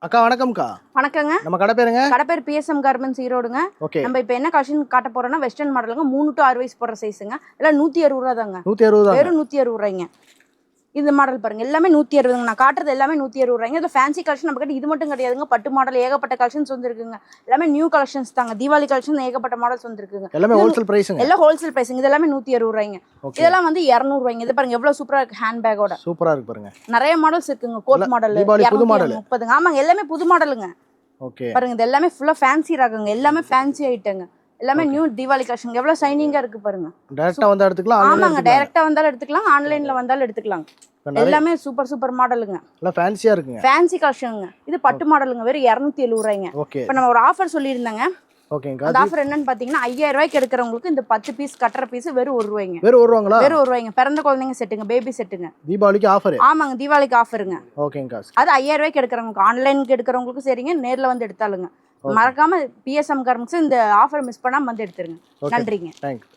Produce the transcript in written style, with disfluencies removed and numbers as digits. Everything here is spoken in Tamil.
அக்கா வணக்கம்க்கா. வணக்கங்க. நம்ம கடை பேருங்க? கடை பேர் பிஎஸ்எம் கார்மெண்ட்ஸ் ஈரோடுங்க. ஓகே. நம்ம இப்போ என்ன கலெக்ஷன் காட்ட போறோம்னா வெஸ்டர்ன் மாடலுங்க. 3 to 6 வயசு போடுற சைஸுங்க. எல்லாம் 160 ரூபா தாங்க. 160 தாங்க. வெறும் 160 ரூபாய்ங்க. இந்த மாடல் பாருங்க எல்லாமே 160ங்க. நான் காட்டுறது எல்லாமே 160 ரூபாய்ங்க. இது ஃபேன்சி கலெக்ஷன் நம்ம கிட்ட இது மட்டும் கிடையாதுங்க. பட்டு மாடல் ஏகப்பட்ட கலெக்ஷன்ஸ் வந்துருக்குங்க. எல்லாமே நியூ கலெக்ஷன்ஸ் தாங்க. தீபாவளி கலெக்ஷன் ஏகப்பட்ட மாடல்ஸ் வந்துருக்குங்க. எல்லாமே ஹோல்சேல் பிரைஸ்ங்க. எல்லாம் ஹோல்சேல் பிரைஸ்ங்க. இது எல்லாமே 160 ரூபாய்ங்க. இதெல்லாம் வந்து 200 ரூபாய்ங்க. இது பாருங்க எவ்வளவு சூப்பரா இருக்கு ஹேண்ட் பேக்கோட. சூப்பரா இருக்கு பாருங்க. நிறைய மாடல்ஸ் இருக்குங்க. கோட் மாடல் தீபாவளி புது மாடல் 230ங்க. ஆமாங்க எல்லாமே புது மாடலுங்க. ஓகே. பாருங்க இது எல்லாமே ஃபுல்லா ஃபேன்சி ராகங்க. எல்லாமே ஃபேன்சி ஐட்டங்க. எல்லாமே நியூ தீபாவளி கலெக்ஷன். எவ்வளவு ஷைனிங்கா இருக்கு பாருங்க. டைரக்டா வந்து எடுத்துக்கலாம். ஆமாங்க டைரக்டா வந்தாலும் எடுத்துக்கலாம். ஆன்லைன்ல வந்தாலும் எடுத்துக்கலாம். எல்லாமே சூப்பர் மாடலுங்க. எல்லாம் ஃபேன்சியா இருக்குங்க. ஃபேன்சி கலெக்ஷனுங்க. இது பட்டு மாடலுங்க. வெறும் 270 ரூபாய்ங்க. ஓகே. இப்போ நம்ம ஒரு ஆஃபர் சொல்லியிருந்தேங்க. ஓகேங்க. அந்த ஆஃபர் என்னன்னு பாத்தீங்கன்னா 5000 ரூபாய்க்கு எடுக்கிறவங்களுக்கு இந்த 10 பீஸ் கட்டற பீஸ் வெறும் 1 ரூபாய்ங்க. வெறும் 1 ரூபாங்களா? வெறும் 1 ரூபாய்ங்க. பிறந்த குழந்தைங்க செட்டுங்க. பேபி செட்டுங்க. தீபாவளிக்கு ஆஃபர். ஆமாங்க தீபாவளிக்கு ஆஃபருங்க. ஓகேங்க. அது 5000 ரூபாய்க்கு எடுக்கிறவங்களுக்கு ஆன்லைனுக்கு எடுக்கிறவங்களுக்கு சரிங்க. நேர்ல வந்து எடுத்தாலுங்க. மறக்காம பிஎஸ்எம் கார்மெண்ட்ஸ் இந்த ஆஃபர் மிஸ் பண்ணாம வந்து எடுத்துருங்க. நன்றிங்க. தேங்க்யூ.